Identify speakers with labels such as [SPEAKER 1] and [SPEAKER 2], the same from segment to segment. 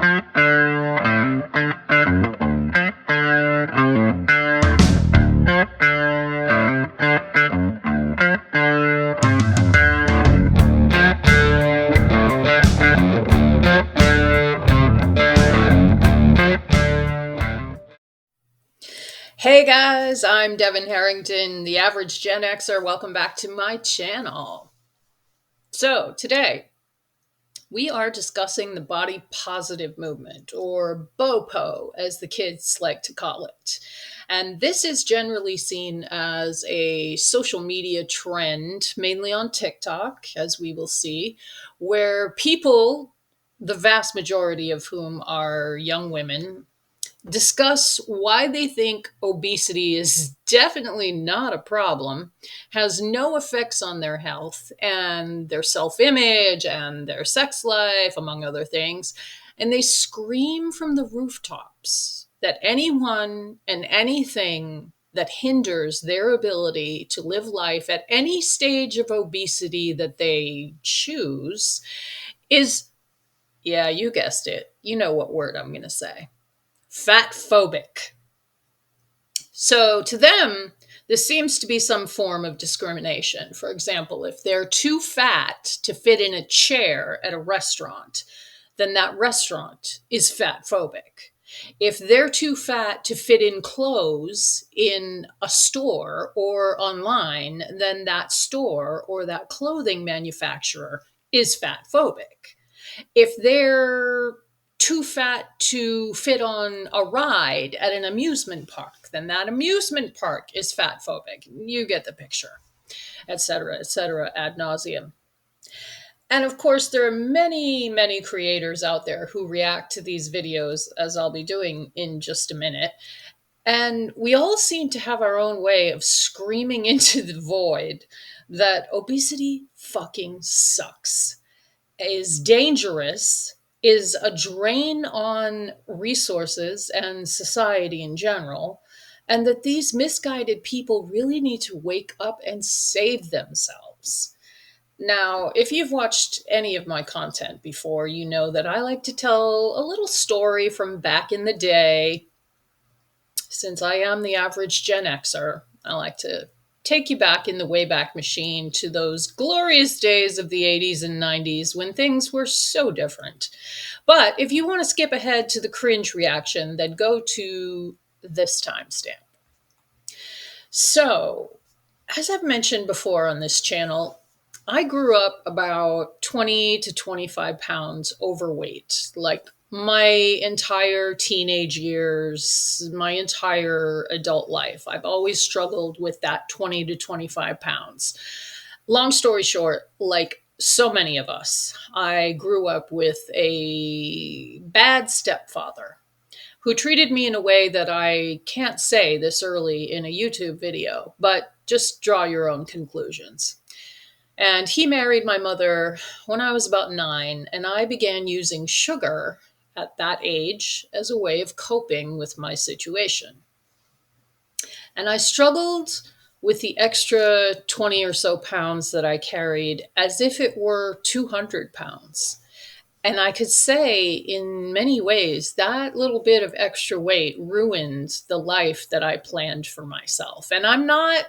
[SPEAKER 1] Hey guys, I'm Devin Harrington, the average Gen Xer. Welcome back to my channel. So, today we are discussing the body positive movement, or BOPO, as the kids like to call it. And this is generally seen as a social media trend, mainly on TikTok, as we will see, where people, the vast majority of whom are young women, discuss why they think obesity is definitely not a problem, has no effects on their health and their self image and their sex life, among other things. And they scream from the rooftops that anyone and anything that hinders their ability to live life at any stage of obesity that they choose is, yeah, you guessed it. You know what word I'm going to say. Fatphobic. So to them, this seems to be some form of discrimination. For example, if they're too fat to fit in a chair at a restaurant, then that restaurant is fatphobic. If they're too fat to fit in clothes in a store or online, then that store or that clothing manufacturer is fatphobic. If they're too fat to fit on a ride at an amusement park, then that amusement park is fatphobic. You get the picture, etc., ad nauseum. And of course, there are many, many creators out there who react to these videos, as I'll be doing in just a minute. And we all seem to have our own way of screaming into the void that obesity fucking sucks, is dangerous, is a drain on resources and society in general, and that these misguided people really need to wake up and save themselves. Now, if you've watched any of my content before, you know that I like to tell a little story from back in the day. Since I am the average Gen Xer, I like to take you back in the Wayback Machine to those glorious days of the 80s and 90s when things were so different. But if you want to skip ahead to the cringe reaction, then go to this timestamp. So, as I've mentioned before on this channel, I grew up about 20 to 25 pounds overweight, like my entire teenage years, my entire adult life. I've always struggled with that 20 to 25 pounds. Long story short, like so many of us, I grew up with a bad stepfather who treated me in a way that I can't say this early in a YouTube video, but just draw your own conclusions. And he married my mother when I was about 9, and I began using sugar at that age as a way of coping with my situation. And I struggled with the extra 20 or so pounds that I carried as if it were 200 pounds. And I could say in many ways that little bit of extra weight ruined the life that I planned for myself. And I'm not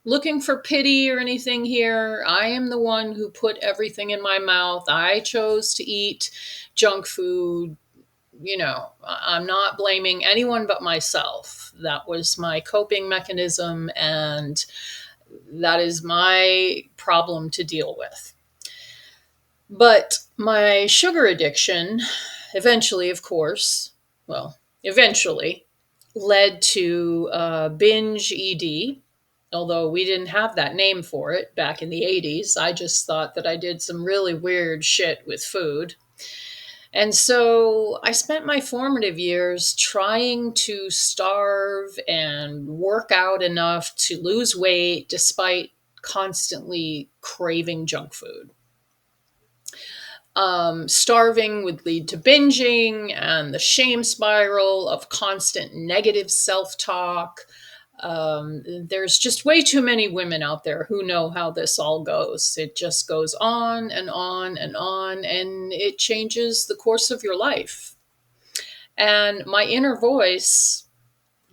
[SPEAKER 1] looking for pity or anything here. I am the one who put everything in my mouth. I chose to eat junk food. You know, I'm not blaming anyone but myself. That was my coping mechanism, and that is my problem to deal with. But my sugar addiction eventually, of course, eventually led to binge ED, although we didn't have that name for it back in the 80s. I just thought that I did some really weird shit with food. And so I spent my formative years trying to starve and work out enough to lose weight despite constantly craving junk food. Starving would lead to binging and the shame spiral of constant negative self-talk. There's just way too many women out there who know how this all goes. It just goes on and on and on, and it changes the course of your life. And my inner voice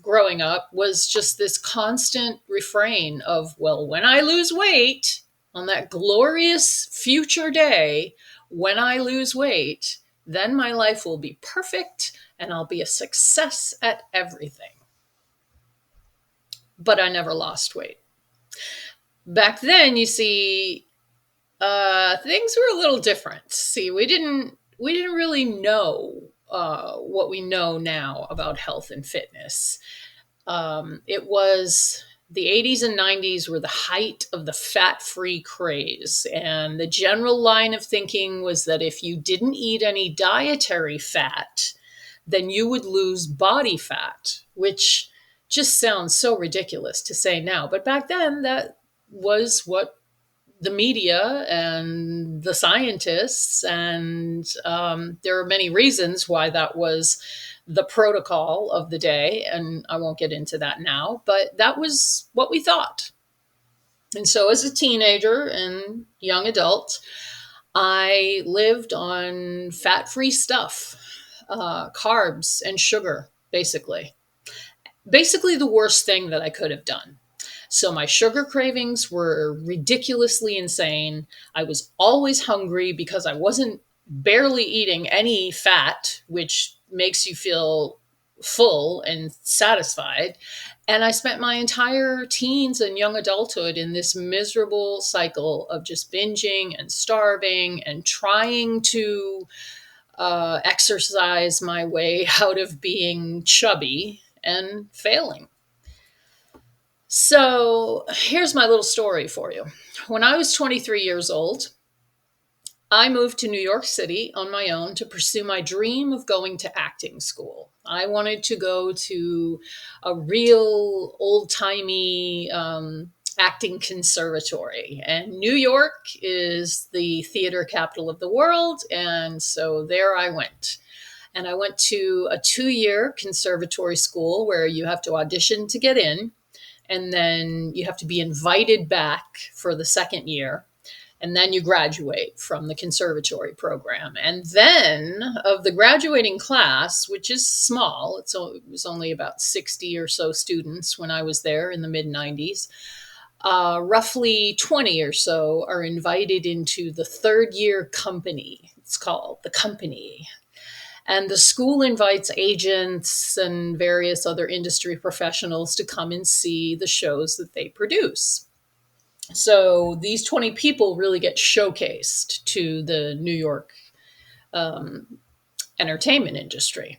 [SPEAKER 1] growing up was just this constant refrain of, well, when I lose weight, on that glorious future day, when I lose weight, then my life will be perfect and I'll be a success at everything. But I never lost weight. Back then, you see, things were a little different. See, we didn't really know what we know now about health and fitness. It was the 80s and 90s were the height of the fat free craze. And the general line of thinking was that if you didn't eat any dietary fat, then you would lose body fat, which just sounds so ridiculous to say now. But back then, that was what the media and the scientists, and there are many reasons why that was the protocol of the day. And I won't get into that now, but that was what we thought. And so, as a teenager and young adult, I lived on fat free stuff, carbs and sugar, basically. Basically, the worst thing that I could have done. So my sugar cravings were ridiculously insane. I was always hungry because I wasn't barely eating any fat, which makes you feel full and satisfied. And I spent my entire teens and young adulthood in this miserable cycle of just binging and starving and trying to exercise my way out of being chubby and failing. So here's my little story for you. When I was 23 years old, I moved to New York City on my own to pursue my dream of going to acting school. I wanted to go to a real old timey acting conservatory. And New York is the theater capital of the world. And so there I went. And I went to a 2-year conservatory school where you have to audition to get in. And then you have to be invited back for the second year. And then you graduate from the conservatory program. And then of the graduating class, which is small, it was only about 60 or so students when I was there in the mid 90s, roughly 20 or so are invited into the third year company. It's called the company. And the school invites agents and various other industry professionals to come and see the shows that they produce. So these 20 people really get showcased to the New York entertainment industry.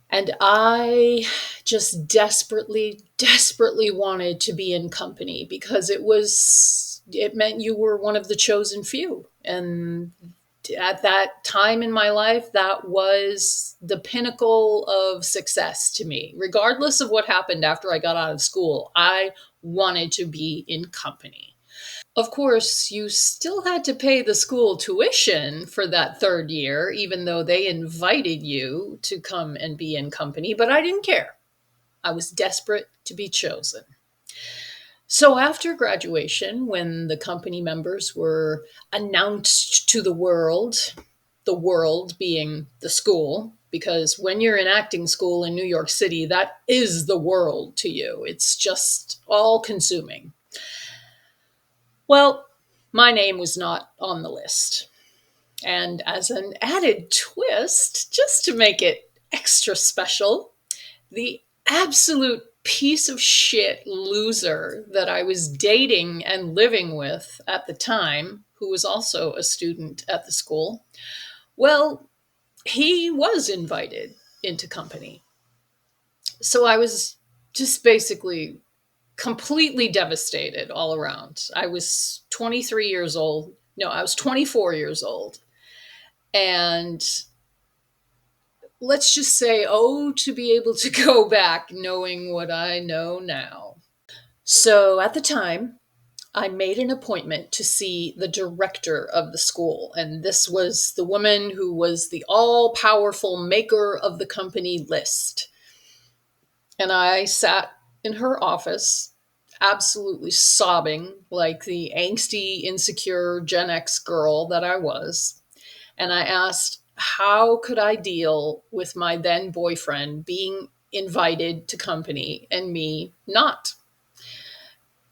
[SPEAKER 1] And I just desperately, desperately wanted to be in company because it meant you were one of the chosen few. And at that time in my life, that was the pinnacle of success to me. Regardless of what happened after I got out of school, I wanted to be in company. Of course, you still had to pay the school tuition for that third year, even though they invited you to come and be in company, but I didn't care. I was desperate to be chosen. So after graduation, when the company members were announced to the world being the school, because when you're in acting school in New York City, that is the world to you. It's just all consuming. Well, my name was not on the list. And as an added twist, just to make it extra special, the absolute piece of shit loser that I was dating and living with at the time, who was also a student at the school, well, he was invited into company. So I was just basically completely devastated all around. I was 23 years old. No, I was 24 years old. And let's just say, oh, to be able to go back knowing what I know now. So at the time, I made an appointment to see the director of the school. And this was the woman who was the all powerful maker of the company list. And I sat in her office, absolutely sobbing like the angsty, insecure Gen X girl that I was. And I asked, how could I deal with my then boyfriend being invited to company and me not?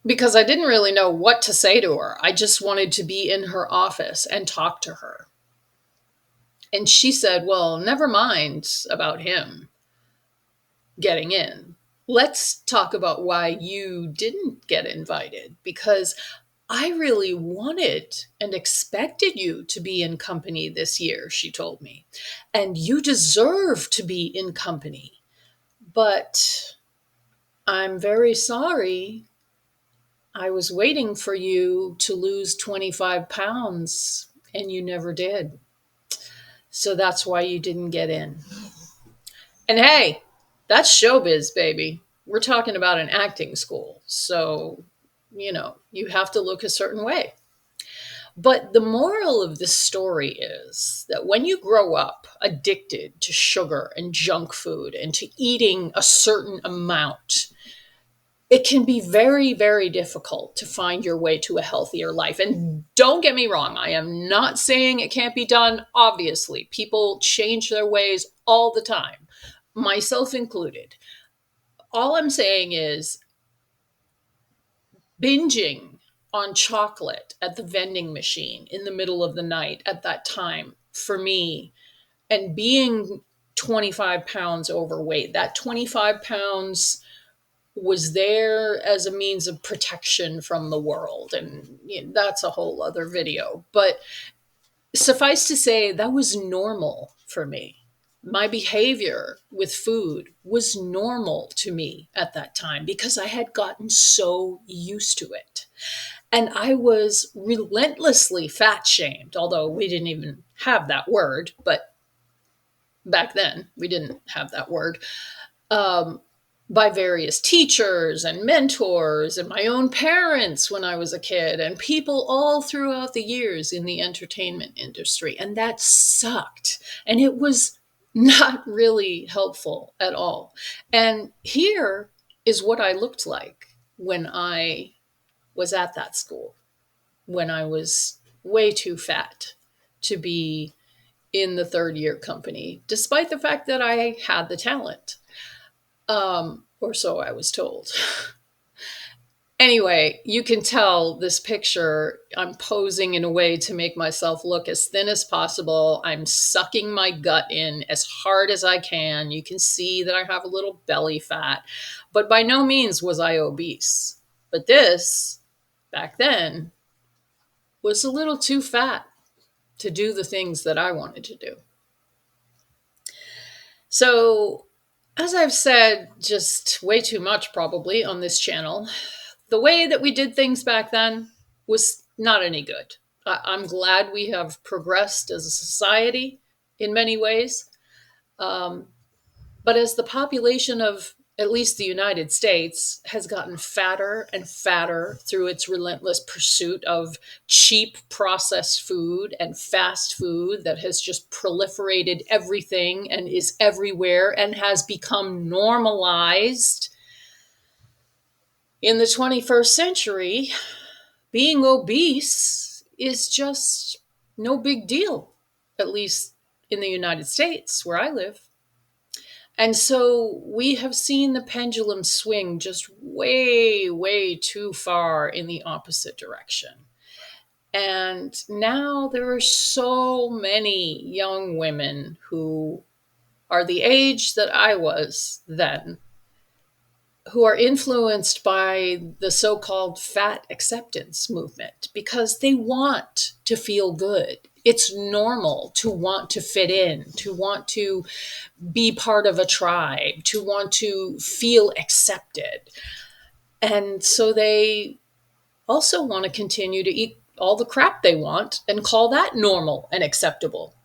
[SPEAKER 1] Because I didn't really know what to say to her. I just wanted to be in her office and talk to her. And she said, well, never mind about him getting in. Let's talk about why you didn't get invited, because I really wanted and expected you to be in company this year, she told me. And you deserve to be in company. But I'm very sorry. I was waiting for you to lose 25 pounds and you never did. So that's why you didn't get in. And hey, that's showbiz, baby. We're talking about an acting school. So, you have to look a certain way. But the moral of this story is that when you grow up addicted to sugar and junk food and to eating a certain amount, it can be very, very difficult to find your way to a healthier life. And don't get me wrong, I am not saying it can't be done. Obviously, people change their ways all the time, myself included. All I'm saying is binging on chocolate at the vending machine in the middle of the night at that time for me, and being 25 pounds overweight, that 25 pounds was there as a means of protection from the world. And that's a whole other video. But suffice to say, that was normal for me. My behavior with food was normal to me at that time because I had gotten so used to it. And I was relentlessly fat shamed, although we didn't even have that word, but back then we didn't have that word, by various teachers and mentors and my own parents when I was a kid and people all throughout the years in the entertainment industry. And that sucked. And it was not really helpful at all. And here is what I looked like when I was at that school, when I was way too fat to be in the third year company, despite the fact that I had the talent. Or so I was told. Anyway, you can tell this picture, I'm posing in a way to make myself look as thin as possible. I'm sucking my gut in as hard as I can. You can see that I have a little belly fat, but by no means was I obese. But this, back then, was a little too fat to do the things that I wanted to do. So, as I've said just way too much probably on this channel, the way that we did things back then was not any good. I'm glad we have progressed as a society in many ways. But as the population of at least the United States has gotten fatter and fatter through its relentless pursuit of cheap processed food and fast food that has just proliferated everything and is everywhere and has become normalized, in the 21st century, being obese is just no big deal, at least in the United States where I live. And so we have seen the pendulum swing just way, way too far in the opposite direction. And now there are so many young women who are the age that I was then, who are influenced by the so-called fat acceptance movement because they want to feel good. It's normal to want to fit in, to want to be part of a tribe, to want to feel accepted. And so they also want to continue to eat all the crap they want and call that normal and acceptable.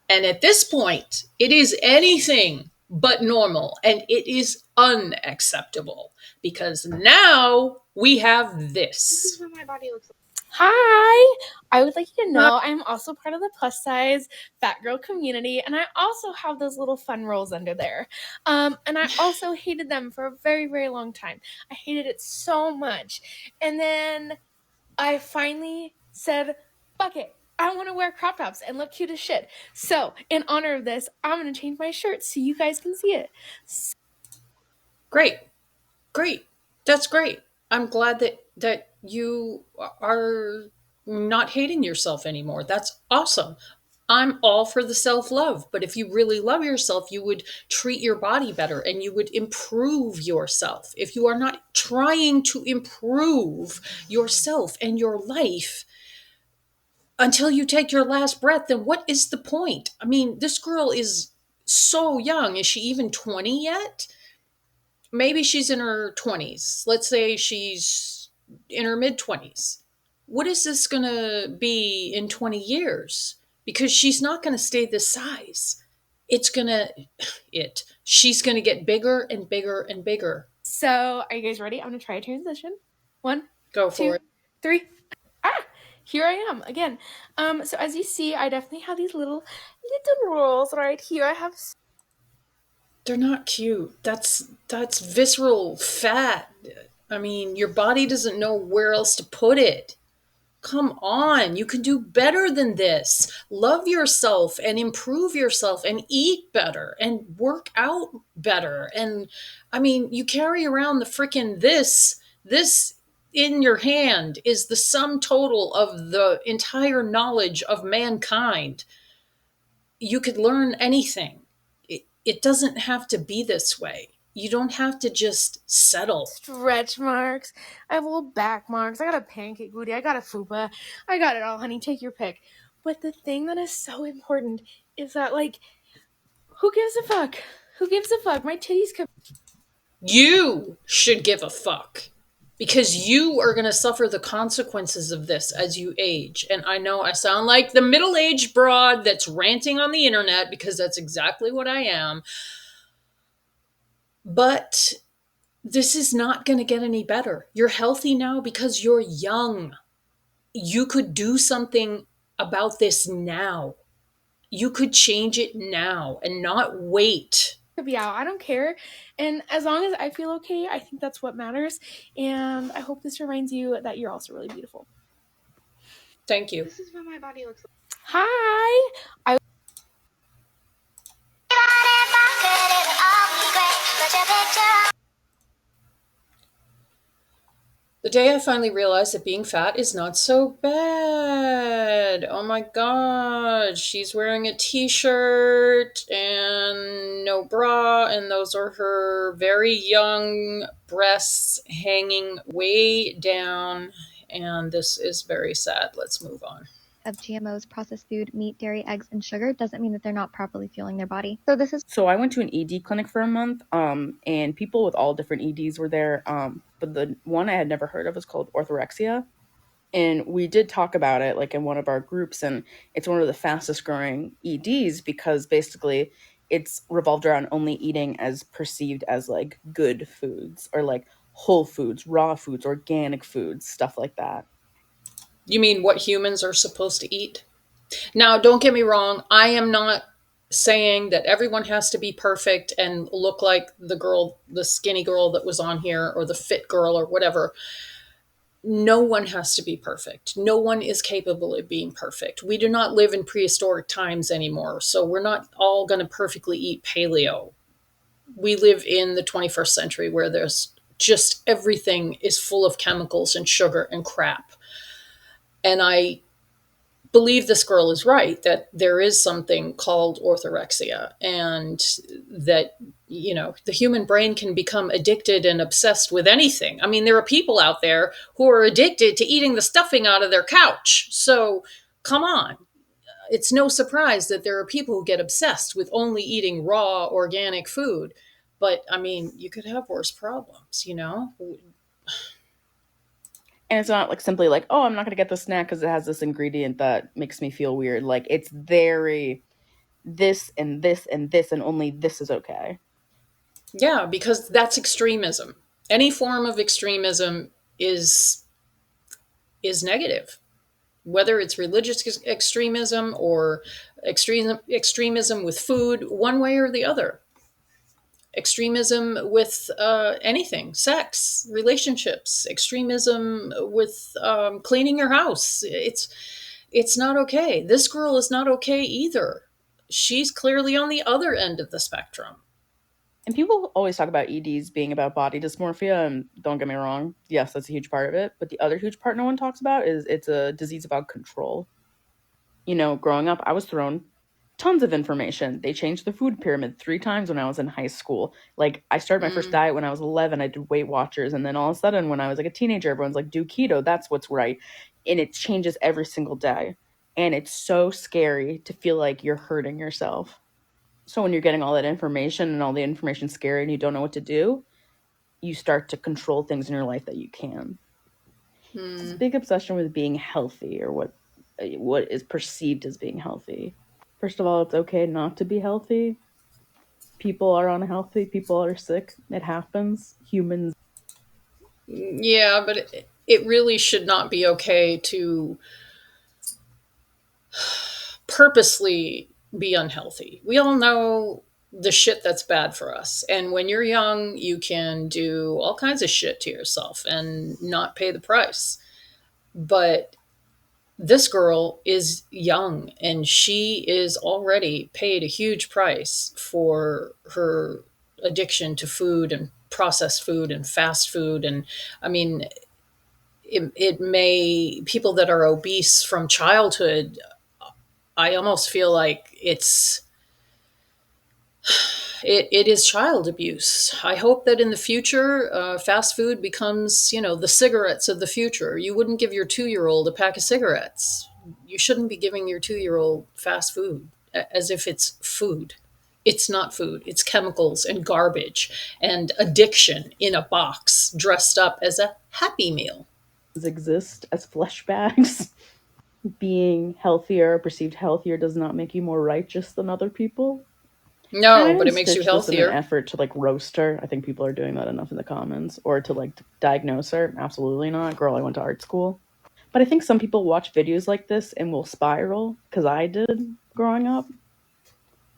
[SPEAKER 1] And at this point, it is anything but normal and it is unacceptable because now we have this.
[SPEAKER 2] This is what my body looks like. Hi! I would like you to know I'm also part of the plus size fat girl community, and I also have those little fun rolls under there. And I also hated them for a very, very long time. I hated it so much. And then I finally said, fuck it. I want to wear crop tops and look cute as shit. So, in honor of this, I'm going to change my shirt so you guys can see it.
[SPEAKER 1] Great. Great. That's great. I'm glad that you are not hating yourself anymore. That's awesome. I'm all for the self-love, but if you really love yourself, you would treat your body better and you would improve yourself. If you are not trying to improve yourself and your life until you take your last breath, then what is the point? I mean, this girl is so young. Is she even 20 yet? Maybe she's in her 20s. Let's say she's in her mid 20s. What is this going to be in 20 years? Because she's not going to stay this size. It's going to, she's going to get bigger and bigger and bigger.
[SPEAKER 2] So, are you guys ready? I'm going to try a transition. One,
[SPEAKER 1] Go for
[SPEAKER 2] two,
[SPEAKER 1] it.
[SPEAKER 2] three. Ah, here I am again. So as you see, I definitely have these little rolls right here. I have.
[SPEAKER 1] They're not cute. That's visceral fat. I mean, your body doesn't know where else to put it. Come on, you can do better than this. Love yourself and improve yourself and eat better and work out better. And I mean, you carry around the freaking this in your hand is the sum total of the entire knowledge of mankind. You could learn anything. It doesn't have to be this way. You don't have to just settle.
[SPEAKER 2] Stretch marks. I have little back marks. I got a pancake booty. I got a fupa. I got it all, honey. Take your pick. But the thing that is so important is that, like, who gives a fuck? Who gives a fuck? My titties could.
[SPEAKER 1] You should give a fuck because you are going to suffer the consequences of this as you age. And I know I sound like the middle aged broad that's ranting on the internet because that's exactly what I am. But this is not going to get any better. You're healthy now because you're young. You could do something about this now. You could change it now and not wait.
[SPEAKER 2] Be out. I don't care. And as long as I feel okay, I think that's what matters. And I hope this reminds you that you're also really beautiful.
[SPEAKER 1] Thank you.
[SPEAKER 2] This is what my body looks like. Hi. I
[SPEAKER 1] The day I finally realized that being fat is not so bad. Oh my god, she's wearing a t shirt and no bra, and those are her very young breasts hanging way down. And this is very sad. Let's move on.
[SPEAKER 3] Of GMOs, processed food, meat, dairy, eggs, and sugar doesn't mean that they're not properly fueling their body.
[SPEAKER 4] So I went to an ED clinic for a month, and people with all different EDs were there. But the one I had never heard of was called Orthorexia. And we did talk about it like in one of our groups, and it's one of the fastest growing EDs because basically it's revolved around only eating as perceived as like good foods or like whole foods, raw foods, organic foods, stuff like that.
[SPEAKER 1] You mean what humans are supposed to eat? Now, don't get me wrong, I am not saying that everyone has to be perfect and look like the girl, the skinny girl that was on here, or the fit girl, or whatever. No one has to be perfect. No one is capable of being perfect. We do not live in prehistoric times anymore, so we're not all going to perfectly eat paleo. We live in the 21st century where there's just everything is full of chemicals and sugar and crap. And I believe this girl is right that there is something called orthorexia, and that the human brain can become addicted and obsessed with anything. I mean, there are people out there who are addicted to eating the stuffing out of their couch. So come on, it's no surprise that there are people who get obsessed with only eating raw organic food. But I mean, you could have worse problems.
[SPEAKER 4] And it's not like simply like, oh, I'm not going to get the snack because it has this ingredient that makes me feel weird. Like it's very this and this and this and only this is okay.
[SPEAKER 1] Yeah, because that's extremism. Any form of extremism is negative, whether it's religious extremism or extremism with food, one way or the other. Extremism with anything, sex, relationships, extremism with cleaning your house. it's not okay. This girl is not okay either. She's clearly on the other end of the spectrum.
[SPEAKER 4] And people always talk about EDs being about body dysmorphia, and don't get me wrong, yes, that's a huge part of it. But the other huge part no one talks about is it's a disease about control. You know, growing up, I was thrown tons of information. They changed the food pyramid 3 times when I was in high school. Like, I started my first
[SPEAKER 1] Mm,
[SPEAKER 4] diet when I was 11. I did Weight Watchers, and then all of a sudden, when I was like a teenager, everyone's like, "Do keto. That's what's right," and it changes every single day. And it's so scary to feel like you're hurting yourself. So when you're getting all that information and all the information scary and you don't know what to do, you start to control things in your life that you can. It's this
[SPEAKER 1] mm.
[SPEAKER 4] big obsession with being healthy, or what is perceived as being healthy. First of all, it's okay not to be healthy. People are unhealthy, people are sick. It happens. Humans
[SPEAKER 1] Yeah, but it really should not be okay to purposely be unhealthy. We all know the shit that's bad for us. And when you're young, you can do all kinds of shit to yourself and not pay the price. But this girl is young and she is already paid a huge price for her addiction to food and processed food and fast food. And I mean, it may, people that are obese from childhood, I almost feel like it is child abuse. I hope that in the future, fast food becomes, the cigarettes of the future. You wouldn't give your 2 year old a pack of cigarettes. You shouldn't be giving your 2 year old fast food as if it's food. It's not food. It's chemicals and garbage and addiction in a box dressed up as a happy meal.
[SPEAKER 4] exist as flesh bags. Being healthier, perceived healthier, does not make you more righteous than other people. And I
[SPEAKER 1] No, but
[SPEAKER 4] didn't
[SPEAKER 1] it makes you
[SPEAKER 4] stitch this in an
[SPEAKER 1] healthier.
[SPEAKER 4] effort to like roast her. I think people are doing that enough in the comments. Or to like diagnose her. Absolutely not. Girl, I went to art school. But I think some people watch videos like this and will spiral, because I did growing up.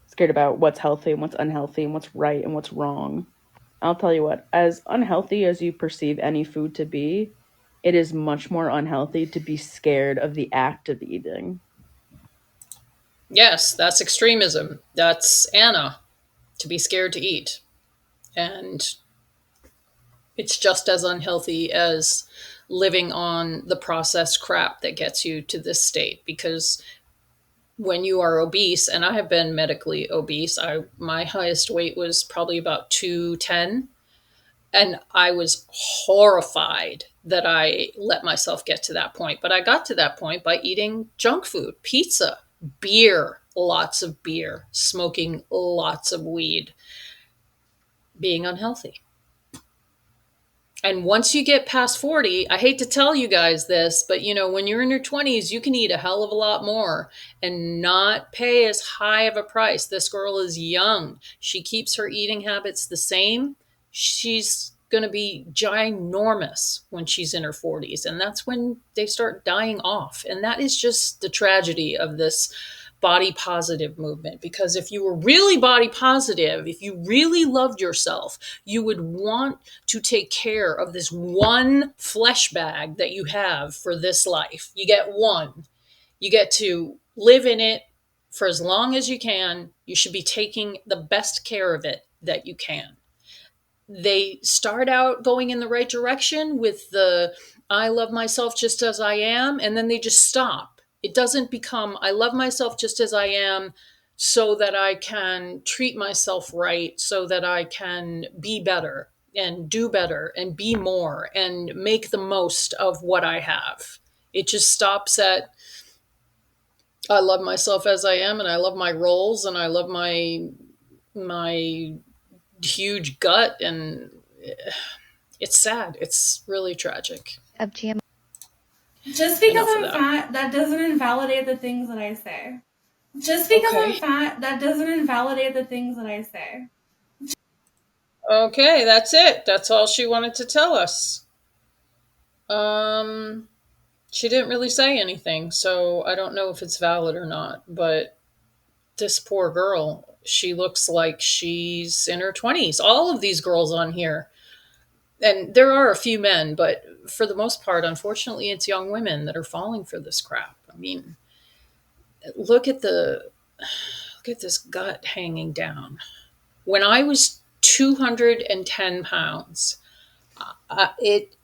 [SPEAKER 4] Scared about what's healthy and what's unhealthy and what's right and what's wrong. I'll tell you what, as unhealthy as you perceive any food to be, it is much more unhealthy to be scared of the act of eating.
[SPEAKER 1] Yes, that's extremism. That's Anna, to be scared to eat. And it's just as unhealthy as living on the processed crap that gets you to this state, because when you are obese, and I have been medically obese, my highest weight was probably about 210, and I was horrified that I let myself get to that point. But I got to that point by eating junk food, pizza, beer, lots of beer, smoking lots of weed, being unhealthy. And once you get past 40, I hate to tell you guys this, but when you're in your 20s, you can eat a hell of a lot more and not pay as high of a price. This girl is young. She keeps her eating habits the same. She's going to be ginormous when she's in her 40s. And that's when they start dying off. And that is just the tragedy of this body positive movement. Because if you were really body positive, if you really loved yourself, you would want to take care of this one flesh bag that you have for this life. You get one. You get to live in it for as long as you can. You should be taking the best care of it that you can. They start out going in the right direction with the I love myself just as I am, and then they just stop. It doesn't become I love myself just as I am so that I can treat myself right, so that I can be better and do better and be more and make the most of what I have. It just stops at I love myself as I am, and I love my roles, and I love my huge gut, and it's sad. It's really tragic.
[SPEAKER 3] Of GM.
[SPEAKER 2] Just because
[SPEAKER 1] Enough of
[SPEAKER 2] I'm
[SPEAKER 1] that.
[SPEAKER 2] fat, that doesn't invalidate the things that I say. Just because I'm
[SPEAKER 1] Okay.
[SPEAKER 2] fat, that doesn't invalidate the things that I say.
[SPEAKER 1] Okay, that's it. That's all she wanted to tell us. Um, she didn't really say anything, so I don't know if it's valid or not. But this poor girl, she looks like she's in her 20s. All of these girls on here, and there are a few men, but for the most part, unfortunately, it's young women that are falling for this crap. I mean, look at this gut hanging down. When I was 210 pounds, it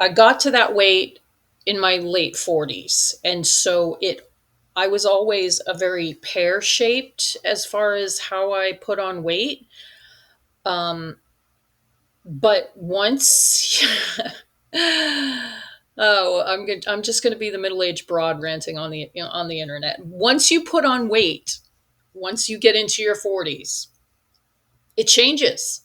[SPEAKER 1] I got to that weight in my late 40s, and so it I was always a very pear shaped as far as how I put on weight. Um, but once, oh, I'm just going to be the middle aged broad ranting on the internet. Once you put on weight, once you get into your 40s, it changes.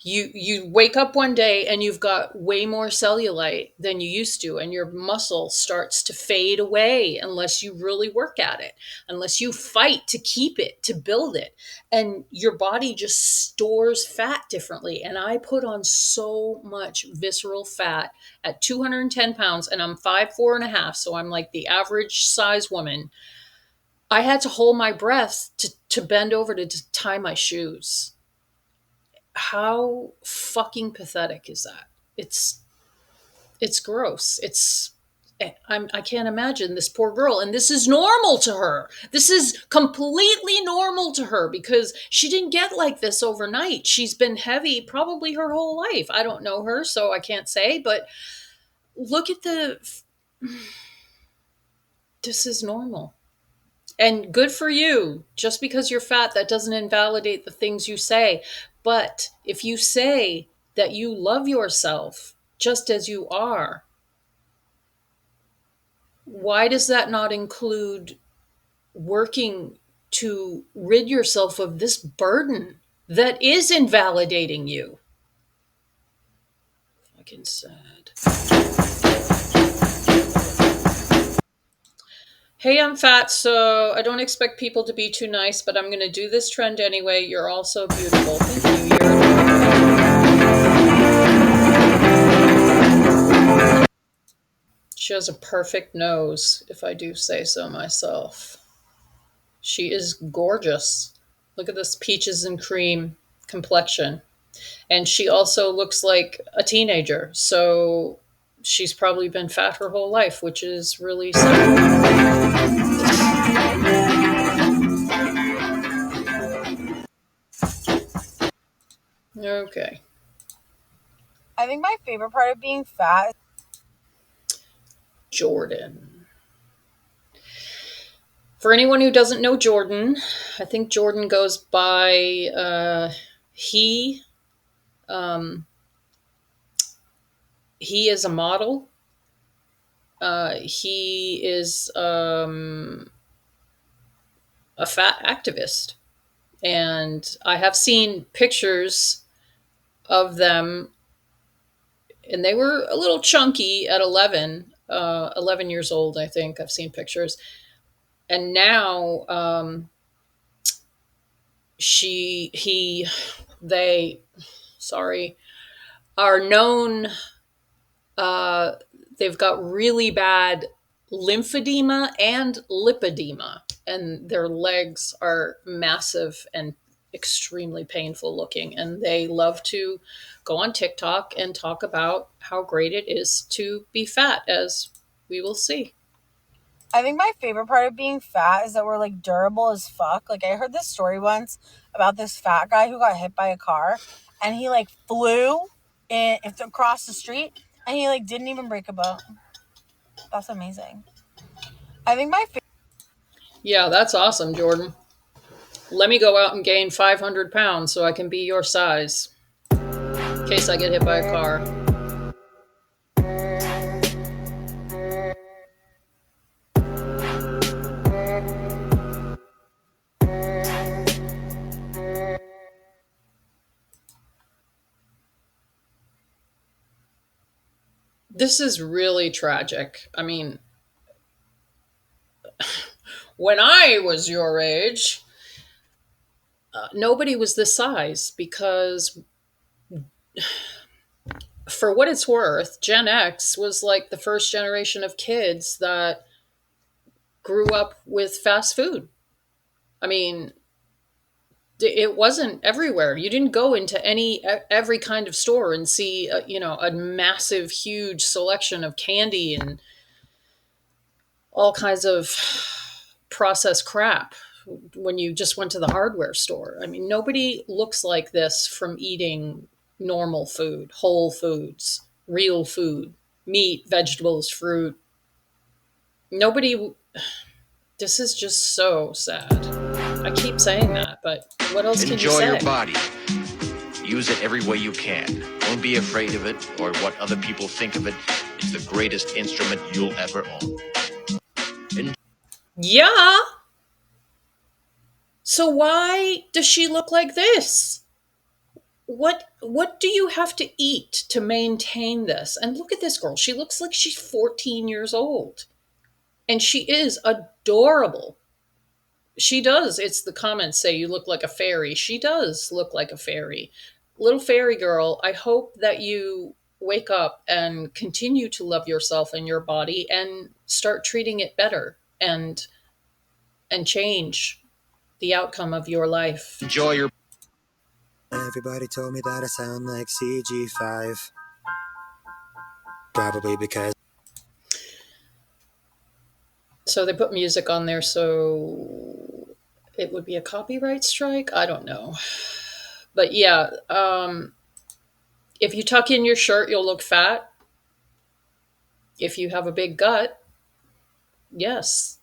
[SPEAKER 1] You wake up one day and you've got way more cellulite than you used to, and your muscle starts to fade away unless you really work at it, unless you fight to keep it, to build it. And your body just stores fat differently. And I put on so much visceral fat at 210 pounds, and I'm 5'4.5", so I'm like the average size woman. I had to hold my breath to bend over to tie my shoes. How fucking pathetic is that? It's gross. I can't imagine this poor girl, and this is normal to her. This is completely normal to her because she didn't get like this overnight. She's been heavy probably her whole life. I don't know her, so I can't say, but look at this is normal. And good for you. Just because you're fat, that doesn't invalidate the things you say. But if you say that you love yourself just as you are, why does that not include working to rid yourself of this burden that is invalidating you? Fucking sad. Hey, I'm fat, so I don't expect people to be too nice, but I'm going to do this trend anyway. You're all so beautiful. Thank you. She has a perfect nose, if I do say so myself. She is gorgeous. Look at this peaches and cream complexion. And she also looks like a teenager, so she's probably been fat her whole life, which is really sad. Okay.
[SPEAKER 5] I think my favorite part of being fat is
[SPEAKER 1] Jordan. For anyone who doesn't know Jordan, I think Jordan goes by he. He is a model. He is a fat activist. And I have seen pictures of them, and they were a little chunky at 11 years old, I think. I've seen pictures. And now they, sorry, are known. They've got really bad lymphedema and lipedema, and their legs are massive and extremely painful looking. And they love to go on TikTok and talk about how great it is to be fat, as we will see.
[SPEAKER 5] I think my favorite part of being fat is that we're like durable as fuck. Like I heard this story once about this fat guy who got hit by a car and he like flew across the street and he like didn't even break a bone. That's amazing. I think my
[SPEAKER 1] Yeah, that's awesome, Jordan. Let me go out and gain 500 pounds so I can be your size in case I get hit by a car. This is really tragic. I mean, when I was your age, nobody was this size because, for what it's worth, Gen X was like the first generation of kids that grew up with fast food. I mean, it wasn't everywhere. You didn't go into every kind of store and see a massive, huge selection of candy and all kinds of processed crap when you just went to the hardware store. I mean, nobody looks like this from eating normal food, whole foods, real food, meat, vegetables, fruit. Nobody, this is just so sad. I keep saying that, but what else can you
[SPEAKER 6] Enjoy
[SPEAKER 1] say?
[SPEAKER 6] your body. Use it every way you can. Don't be afraid of it or what other people think of it. It's the greatest instrument you'll ever own.
[SPEAKER 1] Yeah. So why does she look like this? What do you have to eat to maintain this? And look at this girl. She looks like she's 14 years old. And she is adorable. She does. It's the comments say you look like a fairy. She does look like a fairy. Little fairy girl, I hope that you wake up and continue to love yourself and your body and start treating it better and change the outcome of your life.
[SPEAKER 6] Enjoy your
[SPEAKER 7] Everybody told me that I sound like CG5. Probably because.
[SPEAKER 1] So they put music on there so it would be a copyright strike? I don't know. But yeah, if you tuck in your shirt, you'll look fat. If you have a big gut, yes.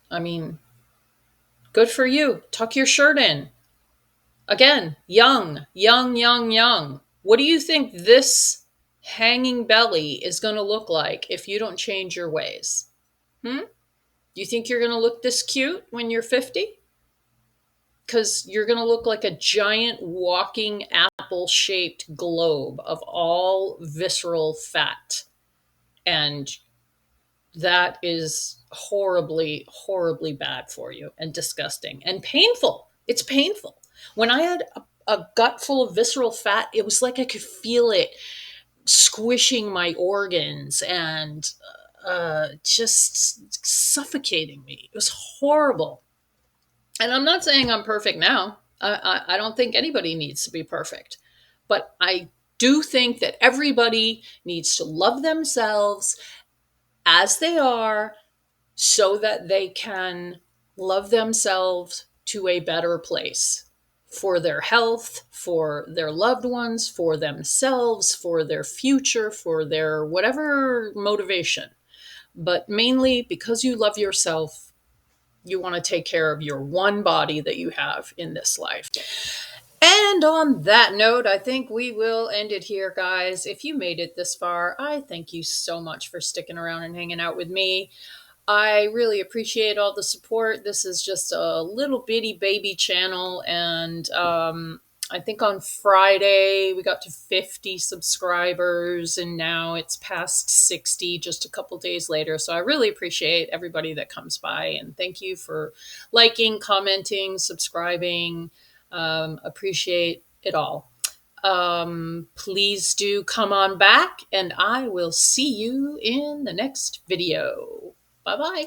[SPEAKER 1] I mean, good for you. Tuck your shirt in. Again, young, young, young, young. What do you think this hanging belly is going to look like if you don't change your ways? Do you think you're going to look this cute when you're 50? Because you're going to look like a giant walking apple shaped globe of all visceral fat. And that is horribly, horribly bad for you and disgusting and painful. It's painful. When I had a gut full of visceral fat, it was like I could feel it squishing my organs and just suffocating me. It was horrible. And I'm not saying I'm perfect now. I don't think anybody needs to be perfect. But I do think that everybody needs to love themselves as they are so that they can love themselves to a better place for their health, for their loved ones, for themselves, for their future, for their whatever motivation. But mainly because you love yourself, you want to take care of your one body that you have in this life. And on that note, I think we will end it here, guys. If you made it this far, I thank you so much for sticking around and hanging out with me. I really appreciate all the support. This is just a little bitty baby channel, and I think on Friday we got to 50 subscribers, and now it's past 60 just a couple days later. So I really appreciate everybody that comes by, and thank you for liking, commenting, subscribing. Appreciate it all. Please do come on back, and I will see you in the next video. Bye-bye.